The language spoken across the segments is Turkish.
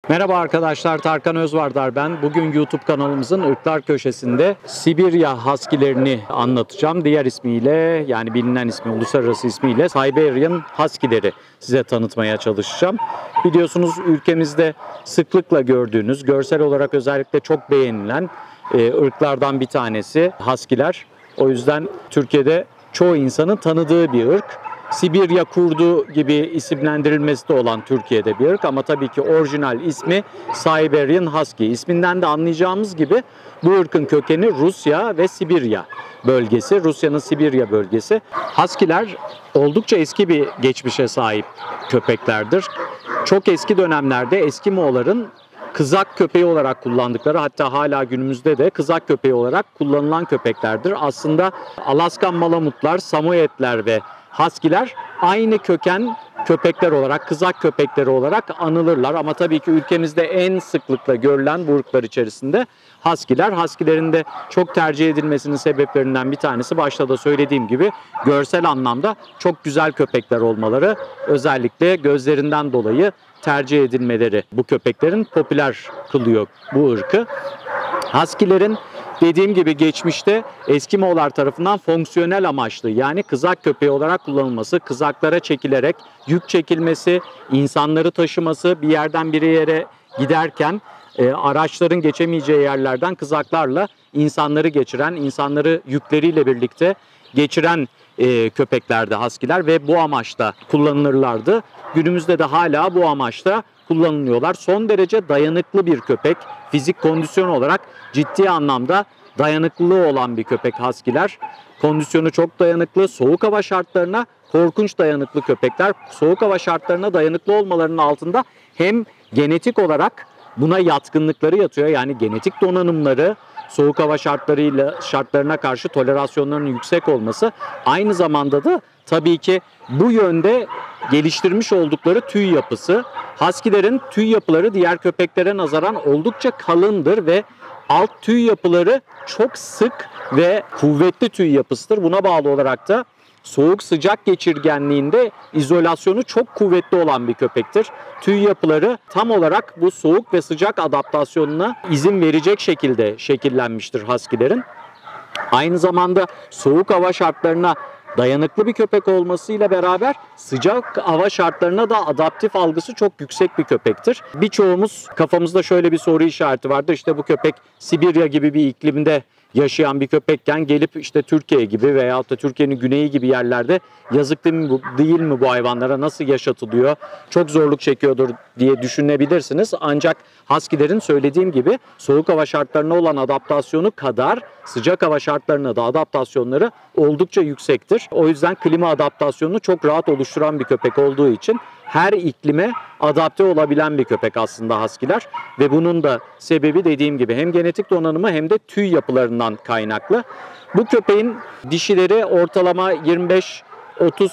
Merhaba arkadaşlar, Tarkan Özvardar ben. Bugün YouTube kanalımızın Irklar Köşesi'nde Sibirya Husky'lerini anlatacağım. Diğer ismiyle, yani bilinen ismi, uluslararası ismiyle Siberian Husky'leri size tanıtmaya çalışacağım. Biliyorsunuz ülkemizde sıklıkla gördüğünüz, görsel olarak özellikle çok beğenilen ırklardan bir tanesi Husky'ler. O yüzden Türkiye'de çoğu insanın tanıdığı bir ırk. Sibirya kurdu gibi isimlendirilmesi de olan Türkiye'de bir ırk ama tabii ki orijinal ismi Siberian Husky. İsminden de anlayacağımız gibi bu ırkın kökeni Rusya ve Sibirya bölgesi, Rusya'nın Sibirya bölgesi. Husky'ler oldukça eski bir geçmişe sahip köpeklerdir. Çok eski dönemlerde Eskimoğulların kızak köpeği olarak kullandıkları, hatta hala günümüzde de kızak köpeği olarak kullanılan köpeklerdir. Aslında Alaskan Malamutlar, Samoyedler ve Husky'ler aynı köken köpekler olarak, kızak köpekleri olarak anılırlar. Ama tabii ki ülkemizde en sıklıkla görülen bu ırklar içerisinde Husky'ler. Husky'lerin de çok tercih edilmesinin sebeplerinden bir tanesi, başta da söylediğim gibi, görsel anlamda çok güzel köpekler olmaları. Özellikle gözlerinden dolayı tercih edilmeleri bu köpeklerin popüler kılıyor bu ırkı. Husky'lerin dediğim gibi geçmişte Eskimoğullar tarafından fonksiyonel amaçlı, yani kızak köpeği olarak kullanılması, kızaklara çekilerek yük çekilmesi, insanları taşıması, bir yerden bir yere giderken araçların geçemeyeceği yerlerden kızaklarla insanları geçiren, insanları yükleriyle birlikte geçiren köpeklerdi Husky'ler ve bu amaçla kullanılırlardı. Günümüzde de hala bu amaçla kullanılıyorlar. Son derece dayanıklı bir köpek. Fizik kondisyon olarak ciddi anlamda dayanıklılığı olan bir köpek Husky'ler. Kondisyonu çok dayanıklı. Soğuk hava şartlarına korkunç dayanıklı köpekler. Soğuk hava şartlarına dayanıklı olmalarının altında hem genetik olarak buna yatkınlıkları yatıyor. Yani genetik donanımları, soğuk hava şartlarına karşı tolerasyonlarının yüksek olması, aynı zamanda da tabii ki bu yönde geliştirmiş oldukları tüy yapısı. Husky'lerin tüy yapıları diğer köpeklere nazaran oldukça kalındır ve alt tüy yapıları çok sık ve kuvvetli tüy yapısıdır. Buna bağlı olarak da soğuk sıcak geçirgenliğinde izolasyonu çok kuvvetli olan bir köpektir. Tüy yapıları tam olarak bu soğuk ve sıcak adaptasyonuna izin verecek şekilde şekillenmiştir Husky'lerin. Aynı zamanda soğuk hava şartlarına dayanıklı bir köpek olmasıyla beraber sıcak hava şartlarına da adaptif algısı çok yüksek bir köpektir. Birçoğumuz kafamızda şöyle bir soru işareti vardır. İşte bu köpek Sibirya gibi bir iklimde yaşayan bir köpekken gelip işte Türkiye gibi veyahut da Türkiye'nin güneyi gibi yerlerde yazık değil mi bu hayvanlara, nasıl yaşatılıyor, çok zorluk çekiyordur diye düşünebilirsiniz. Ancak Husky'lerin söylediğim gibi soğuk hava şartlarına olan adaptasyonu kadar sıcak hava şartlarına da adaptasyonları oldukça yüksektir. O yüzden klima adaptasyonunu çok rahat oluşturan bir köpek olduğu için her iklime adapte olabilen bir köpek aslında Husky'ler. Ve bunun da sebebi dediğim gibi hem genetik donanımı hem de tüy yapılarından kaynaklı. Bu köpeğin dişileri ortalama 25-30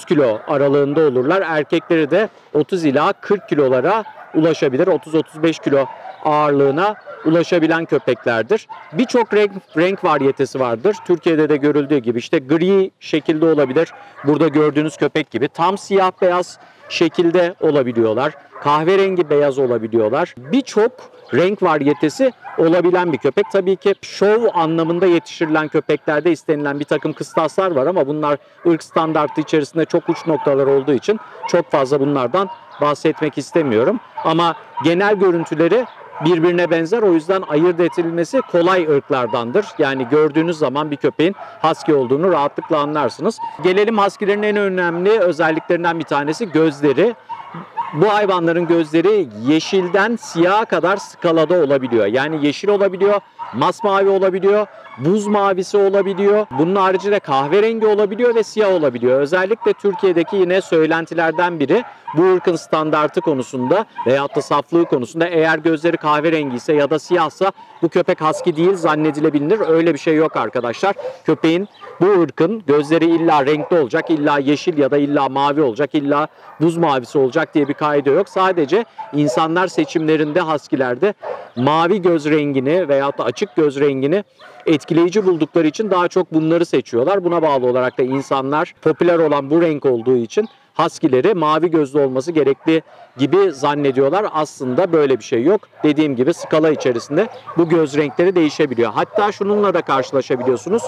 kilo aralığında olurlar. Erkekleri de 30 ila 40 kilolara ulaşabilir. 30-35 kilo ağırlığına ulaşabilen köpeklerdir. Birçok renk varyetesi vardır. Türkiye'de de görüldüğü gibi işte gri şekilde olabilir. Burada gördüğünüz köpek gibi tam siyah beyaz şekilde olabiliyorlar. Kahverengi beyaz olabiliyorlar. Birçok renk varyetesi olabilen bir köpek. Tabii ki şov anlamında yetiştirilen köpeklerde istenilen bir takım kıstaslar var ama bunlar ırk standartı içerisinde çok uç noktalar olduğu için çok fazla bunlardan bahsetmek istemiyorum. Ama genel görüntüleri birbirine benzer, o yüzden ayırt edilmesi kolay ırklardandır. Yani gördüğünüz zaman bir köpeğin Husky olduğunu rahatlıkla anlarsınız. Gelelim Husky'lerin en önemli özelliklerinden bir tanesi gözleri. Bu hayvanların gözleri yeşilden siyaha kadar skalada olabiliyor. Yani yeşil olabiliyor, masmavi olabiliyor, buz mavisi olabiliyor. Bunun haricinde kahverengi olabiliyor ve siyah olabiliyor. Özellikle Türkiye'deki yine söylentilerden biri bu ırkın standartı konusunda veyahut da saflığı konusunda, eğer gözleri kahverengi ise ya da siyahsa bu köpek Husky değil zannedilebilir. Öyle bir şey yok arkadaşlar. Köpeğin, bu ırkın gözleri illa renkli olacak, illa yeşil ya da illa mavi olacak, illa buz mavisi olacak diye bir kaide yok. Sadece insanlar seçimlerinde Husky'lerde mavi göz rengini veyahut da açık göz rengini etkileyici buldukları için daha çok bunları seçiyorlar. Buna bağlı olarak da insanlar popüler olan bu renk olduğu için Husky'leri mavi gözlü olması gerekli gibi zannediyorlar. Aslında böyle bir şey yok. Dediğim gibi skala içerisinde bu göz renkleri değişebiliyor. Hatta şununla da karşılaşabiliyorsunuz.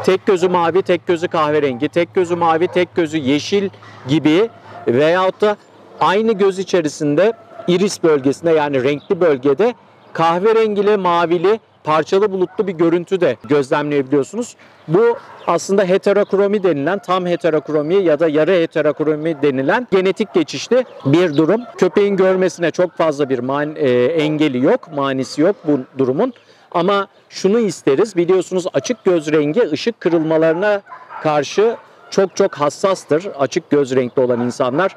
Tek gözü mavi, tek gözü kahverengi, tek gözü mavi, tek gözü yeşil gibi veyahut da aynı göz içerisinde iris bölgesinde, yani renkli bölgede kahverengili, mavili, parçalı bulutlu bir görüntü de gözlemleyebiliyorsunuz. Bu aslında heterokromi denilen, tam heterokromi ya da yarı heterokromi denilen genetik geçişli bir durum. Köpeğin görmesine çok fazla bir engeli yok, manisi yok bu durumun. Ama şunu isteriz, biliyorsunuz açık göz rengi ışık kırılmalarına karşı çok hassastır. Açık göz renkli olan insanlar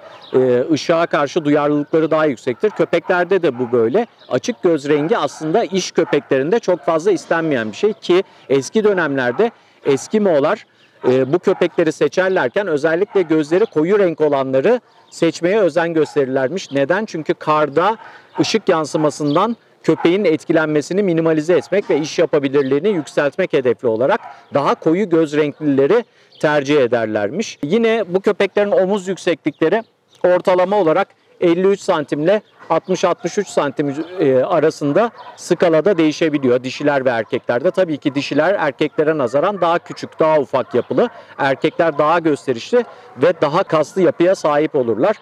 ışığa karşı duyarlılıkları daha yüksektir. Köpeklerde de bu böyle. Açık göz rengi aslında iş köpeklerinde çok fazla istenmeyen bir şey ki eski dönemlerde Eskimoğlar bu köpekleri seçerlerken özellikle gözleri koyu renk olanları seçmeye özen gösterirlermiş. Neden? Çünkü karda ışık yansımasından köpeğin etkilenmesini minimalize etmek ve iş yapabilirliğini yükseltmek hedefli olarak daha koyu göz renklileri tercih ederlermiş. Yine bu köpeklerin omuz yükseklikleri ortalama olarak 53 santimle 60-63 santim arasında skalada değişebiliyor dişiler ve erkeklerde. Tabii ki dişiler erkeklere nazaran daha küçük, daha ufak yapılı. Erkekler daha gösterişli ve daha kaslı yapıya sahip olurlar.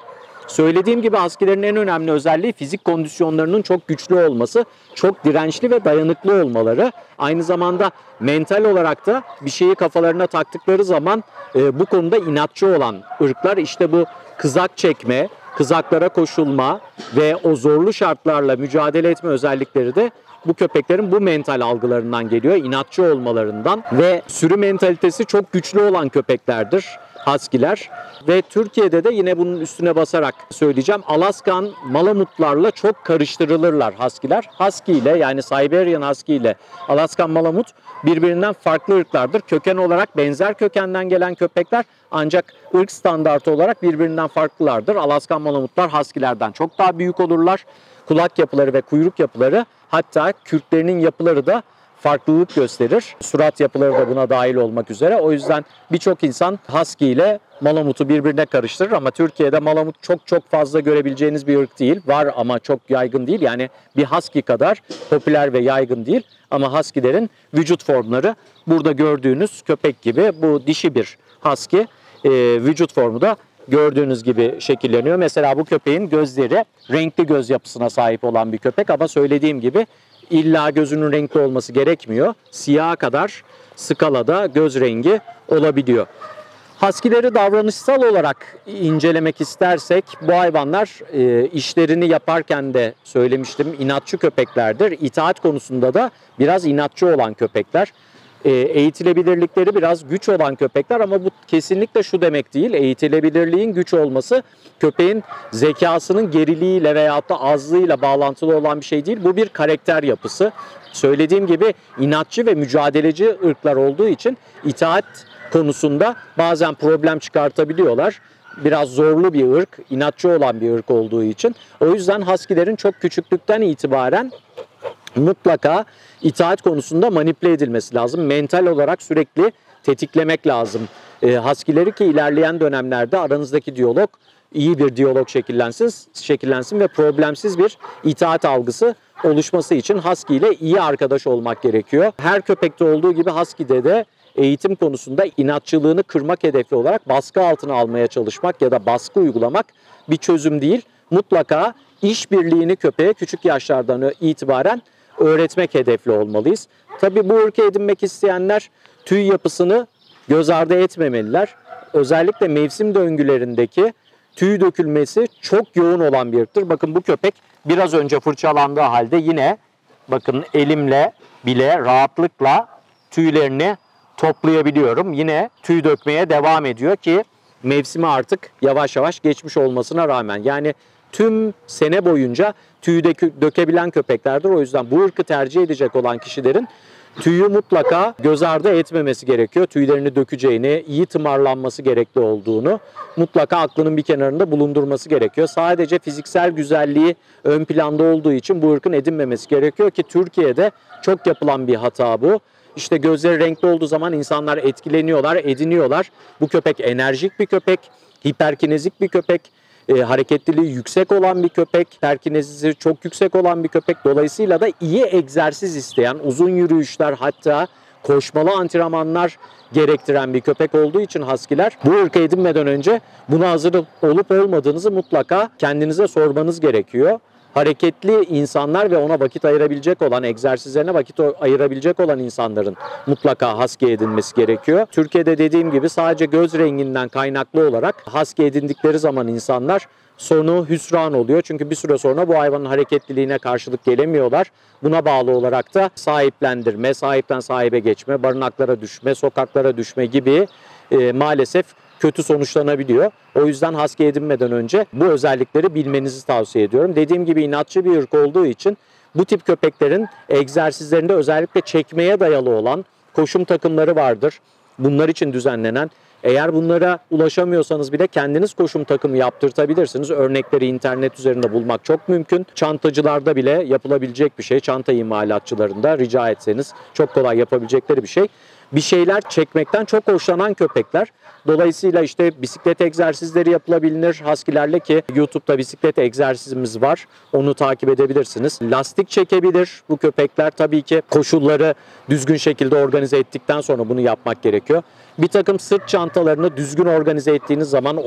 Söylediğim gibi Husky'lerin en önemli özelliği fizik kondisyonlarının çok güçlü olması, çok dirençli ve dayanıklı olmaları. Aynı zamanda mental olarak da bir şeyi kafalarına taktıkları zaman bu konuda inatçı olan ırklar. İşte bu kızak çekme, kızaklara koşulma ve o zorlu şartlarla mücadele etme özellikleri de bu köpeklerin bu mental algılarından geliyor, inatçı olmalarından ve sürü mentalitesi çok güçlü olan köpeklerdir Husky'ler. Ve Türkiye'de de yine bunun üstüne basarak söyleyeceğim, Alaskan Malamutlarla çok karıştırılırlar Husky'ler. Husky ile, yani Siberian Husky ile Alaskan Malamut birbirinden farklı ırklardır. Köken olarak benzer kökenden gelen köpekler ancak ırk standartı olarak birbirinden farklılardır. Alaskan Malamutlar Husky'lerden çok daha büyük olurlar. Kulak yapıları ve kuyruk yapıları, hatta kürklerinin yapıları da farklılık gösterir. Surat yapıları da buna dahil olmak üzere. O yüzden birçok insan Husky ile Malamut'u birbirine karıştırır ama Türkiye'de Malamut çok fazla görebileceğiniz bir ırk değil. Var ama çok yaygın değil. Yani bir Husky kadar popüler ve yaygın değil. Ama Husky'lerin vücut formları burada gördüğünüz köpek gibi. Bu dişi bir Husky. Vücut formu da gördüğünüz gibi şekilleniyor. Mesela bu köpeğin gözleri renkli göz yapısına sahip olan bir köpek ama söylediğim gibi İlla gözünün renkli olması gerekmiyor. Siyaha kadar skalada göz rengi olabiliyor. Husky'leri davranışsal olarak incelemek istersek bu hayvanlar işlerini yaparken de söylemiştim, inatçı köpeklerdir. İtaat konusunda da biraz inatçı olan köpekler. Eğitilebilirlikleri biraz güç olan köpekler ama bu kesinlikle şu demek değil. Eğitilebilirliğin güç olması köpeğin zekasının geriliğiyle veyahut da azlığıyla bağlantılı olan bir şey değil. Bu bir karakter yapısı. Söylediğim gibi inatçı ve mücadeleci ırklar olduğu için itaat konusunda bazen problem çıkartabiliyorlar. Biraz zorlu bir ırk, inatçı olan bir ırk olduğu için. O yüzden Husky'lerin çok küçüklükten itibaren mutlaka itaat konusunda manipüle edilmesi lazım. Mental olarak sürekli tetiklemek lazım Husky'leri ki ilerleyen dönemlerde aranızdaki diyalog iyi bir diyalog şekillensin ve problemsiz bir itaat algısı oluşması için Husky ile iyi arkadaş olmak gerekiyor. Her köpekte olduğu gibi Husky'de de eğitim konusunda inatçılığını kırmak hedefli olarak baskı altına almaya çalışmak ya da baskı uygulamak bir çözüm değil. Mutlaka işbirliğini köpeğe küçük yaşlardan itibaren öğretmek hedefli olmalıyız. Tabii bu ırkı edinmek isteyenler tüy yapısını göz ardı etmemeliler. Özellikle mevsim döngülerindeki tüy dökülmesi çok yoğun olan bir ırktır. Bakın bu köpek biraz önce fırçalandığı halde yine bakın elimle bile rahatlıkla tüylerini toplayabiliyorum. Yine tüy dökmeye devam ediyor ki mevsimi artık yavaş yavaş geçmiş olmasına rağmen. Yani tüm sene boyunca tüy dökebilen köpeklerdir. O yüzden bu ırkı tercih edecek olan kişilerin tüyü mutlaka göz ardı etmemesi gerekiyor. Tüylerini dökeceğini, iyi tımarlanması gerekli olduğunu mutlaka aklının bir kenarında bulundurması gerekiyor. Sadece fiziksel güzelliği ön planda olduğu için bu ırkın edinmemesi gerekiyor ki Türkiye'de çok yapılan bir hata bu. İşte gözleri renkli olduğu zaman insanlar etkileniyorlar, ediniyorlar. Bu köpek enerjik bir köpek. hiperkinezik bir köpek, hareketliliği yüksek olan bir köpek, hiperkinezisi çok yüksek olan bir köpek. Dolayısıyla da iyi egzersiz isteyen, uzun yürüyüşler, hatta koşmalı antrenmanlar gerektiren bir köpek olduğu için Husky'ler, bu ırkı edinmeden önce buna hazır olup olmadığınızı mutlaka kendinize sormanız gerekiyor. Hareketli insanlar ve ona vakit ayırabilecek olan, egzersizlerine vakit ayırabilecek olan insanların mutlaka Husky edinmesi gerekiyor. Türkiye'de dediğim gibi sadece göz renginden kaynaklı olarak Husky edindikleri zaman insanlar sonu hüsran oluyor. Çünkü bir süre sonra bu hayvanın hareketliliğine karşılık gelemiyorlar. Buna bağlı olarak da sahiplendirme, sahipten sahibe geçme, barınaklara düşme, sokaklara düşme gibi maalesef kötü sonuçlanabiliyor. O yüzden Husky edinmeden önce bu özellikleri bilmenizi tavsiye ediyorum. Dediğim gibi inatçı bir ırk olduğu için bu tip köpeklerin egzersizlerinde özellikle çekmeye dayalı olan koşum takımları vardır. Bunlar için düzenlenen. Eğer bunlara ulaşamıyorsanız bile kendiniz koşum takımı yaptırtabilirsiniz. Örnekleri internet üzerinde bulmak çok mümkün. Çantacılarda bile yapılabilecek bir şey. Çanta imalatçılarında rica etseniz çok kolay yapabilecekleri bir şey. Bir şeyler çekmekten çok hoşlanan köpekler. Dolayısıyla işte bisiklet egzersizleri yapılabilir Husky'lerle, ki YouTube'da bisiklet egzersizimiz var. Onu takip edebilirsiniz. Lastik çekebilir bu köpekler. Tabii ki koşulları düzgün şekilde organize ettikten sonra bunu yapmak gerekiyor. Bir takım sırt çantalarını düzgün organize ettiğiniz zaman,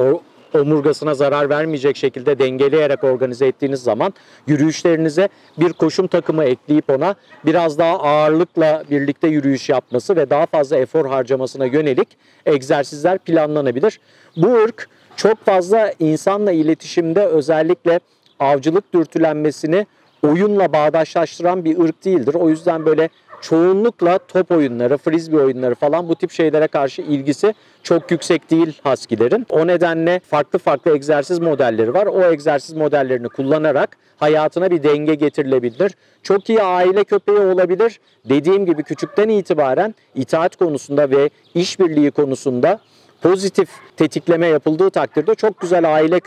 omurgasına zarar vermeyecek şekilde dengeleyerek organize ettiğiniz zaman yürüyüşlerinize bir koşum takımı ekleyip ona biraz daha ağırlıkla birlikte yürüyüş yapması ve daha fazla efor harcamasına yönelik egzersizler planlanabilir. Bu ırk çok fazla insanla iletişimde, özellikle avcılık dürtülenmesini oyunla bağdaşlaştıran bir ırk değildir. O yüzden böyle çoğunlukla top oyunları, frisbee oyunları falan, bu tip şeylere karşı ilgisi çok yüksek değil Husky'lerin. O nedenle farklı farklı egzersiz modelleri var. O egzersiz modellerini kullanarak hayatına bir denge getirilebilir. Çok iyi aile köpeği olabilir. Dediğim gibi küçükten itibaren itaat konusunda ve işbirliği konusunda pozitif tetikleme yapıldığı takdirde çok güzel aile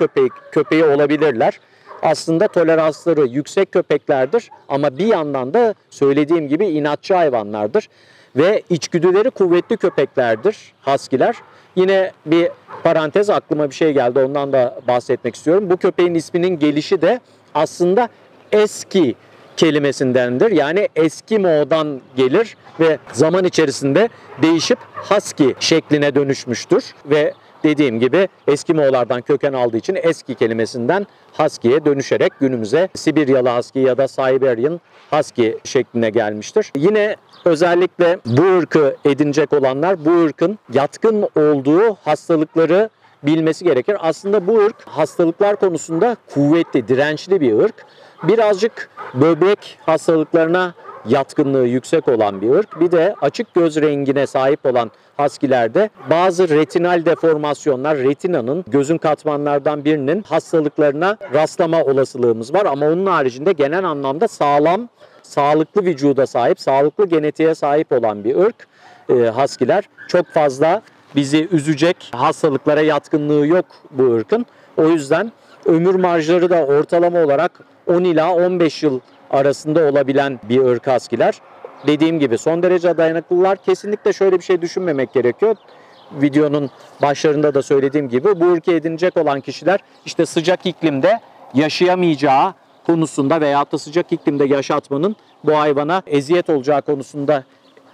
köpeği olabilirler. Aslında toleransları yüksek köpeklerdir ama bir yandan da söylediğim gibi inatçı hayvanlardır ve içgüdüleri kuvvetli köpeklerdir Husky'ler. Yine bir parantez, aklıma bir şey geldi, ondan da bahsetmek istiyorum. Bu köpeğin isminin gelişi de aslında eski kelimesindendir. Yani Eskimo'dan gelir ve zaman içerisinde değişip Husky şekline dönüşmüştür ve dediğim gibi Eskimo'lardan köken aldığı için eski kelimesinden Husky'ye dönüşerek günümüze Sibiryalı Husky ya da Siberian Husky şekline gelmiştir. Yine özellikle bu ırkı edinecek olanlar bu ırkın yatkın olduğu hastalıkları bilmesi gerekir. Aslında bu ırk hastalıklar konusunda kuvvetli, dirençli bir ırk. Birazcık böbrek hastalıklarına yatkınlığı yüksek olan bir ırk. Bir de açık göz rengine sahip olan Husky'lerde bazı retinal deformasyonlar, retinanın, gözün katmanlardan birinin hastalıklarına rastlama olasılığımız var. Ama onun haricinde genel anlamda sağlam, sağlıklı vücuda sahip, sağlıklı genetiğe sahip olan bir ırk Husky'ler. Çok fazla bizi üzecek hastalıklara yatkınlığı yok bu ırkın. O yüzden ömür marjları da ortalama olarak 10 ila 15 yıl arasında olabilen bir ırk Husky'ler. Dediğim gibi son derece dayanıklılar. Kesinlikle şöyle bir şey düşünmemek gerekiyor. Videonun başlarında da söylediğim gibi bu ırkı edinecek olan kişiler işte sıcak iklimde yaşayamayacağı konusunda veyahut da sıcak iklimde yaşatmanın bu hayvana eziyet olacağı konusunda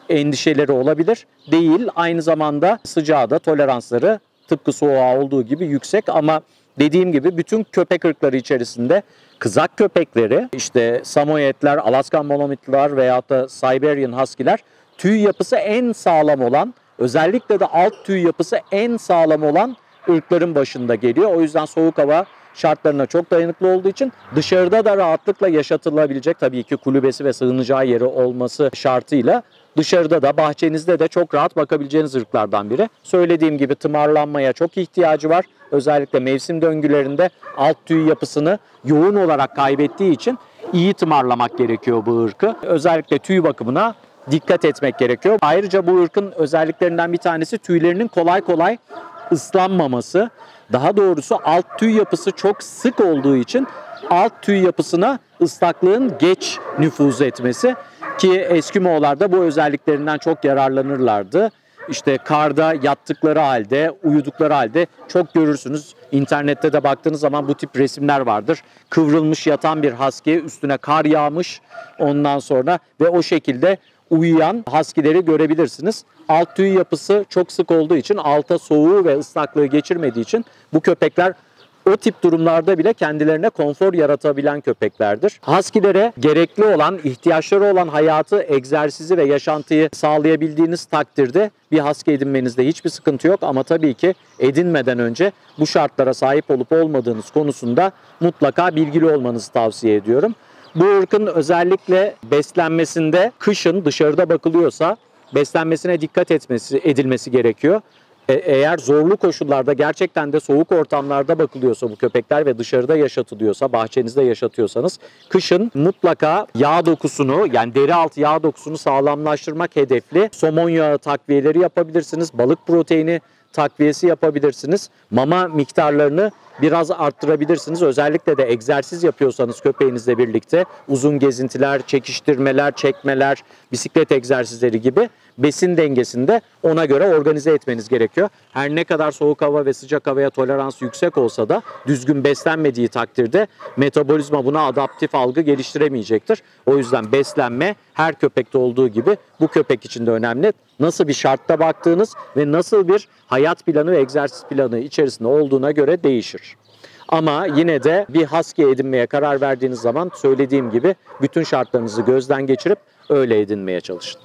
endişeleri olabilir. Değil, aynı zamanda sıcağa da toleransları tıpkı soğuğa olduğu gibi yüksek ama dediğim gibi bütün köpek ırkları içerisinde kızak köpekleri, işte Samoyedler, Alaskan Malamuttlar veyahut da Siberian Husky'ler tüy yapısı en sağlam olan, özellikle de alt tüy yapısı en sağlam olan ırkların başında geliyor. O yüzden soğuk hava şartlarına çok dayanıklı olduğu için dışarıda da rahatlıkla yaşatılabilecek, tabii ki kulübesi ve sığınacağı yeri olması şartıyla dışarıda da bahçenizde de çok rahat bakabileceğiniz ırklardan biri. Söylediğim gibi tımarlanmaya çok ihtiyacı var. Özellikle mevsim döngülerinde alt tüy yapısını yoğun olarak kaybettiği için iyi tımarlamak gerekiyor bu ırkı. Özellikle tüy bakımına dikkat etmek gerekiyor. Ayrıca bu ırkın özelliklerinden bir tanesi tüylerinin kolay kolay ıslanmaması. Daha doğrusu alt tüy yapısı çok sık olduğu için alt tüy yapısına ıslaklığın geç nüfuz etmesi, ki Eskimo'lar da bu özelliklerinden çok yararlanırlardı. işte karda yattıkları halde, uyudukları halde çok görürsünüz. İnternette de baktığınız zaman bu tip resimler vardır. Kıvrılmış yatan bir husky, üstüne kar yağmış ondan sonra ve o şekilde uyuyan husky'leri görebilirsiniz. Alt tüy yapısı çok sık olduğu için, alta soğuğu ve ıslaklığı geçirmediği için bu köpekler o tip durumlarda bile kendilerine konfor yaratabilen köpeklerdir. Husky'lere gerekli olan, ihtiyaçları olan hayatı, egzersizi ve yaşantıyı sağlayabildiğiniz takdirde bir husky edinmenizde hiçbir sıkıntı yok. Ama tabii ki edinmeden önce bu şartlara sahip olup olmadığınız konusunda mutlaka bilgili olmanızı tavsiye ediyorum. Bu ırkın özellikle beslenmesinde kışın dışarıda bakılıyorsa beslenmesine dikkat edilmesi gerekiyor. Eğer zorlu koşullarda, gerçekten de soğuk ortamlarda bakılıyorsa bu köpekler ve dışarıda yaşatılıyorsa, bahçenizde yaşatıyorsanız, kışın mutlaka yağ dokusunu, yani deri altı yağ dokusunu sağlamlaştırmak hedefli somon yağı takviyeleri yapabilirsiniz. Balık proteini takviyesi yapabilirsiniz. Mama miktarlarını biraz arttırabilirsiniz. Özellikle de egzersiz yapıyorsanız köpeğinizle birlikte uzun gezintiler, çekiştirmeler, çekmeler, bisiklet egzersizleri gibi besin dengesinde ona göre organize etmeniz gerekiyor. Her ne kadar soğuk hava ve sıcak havaya tolerans yüksek olsa da düzgün beslenmediği takdirde metabolizma buna adaptif algı geliştiremeyecektir. O yüzden beslenme her köpekte olduğu gibi bu köpek için de önemli. Nasıl bir şartta baktığınız ve nasıl bir hayat planı ve egzersiz planı içerisinde olduğuna göre değişir. Ama yine de bir husky edinmeye karar verdiğiniz zaman söylediğim gibi bütün şartlarınızı gözden geçirip öyle edinmeye çalışın.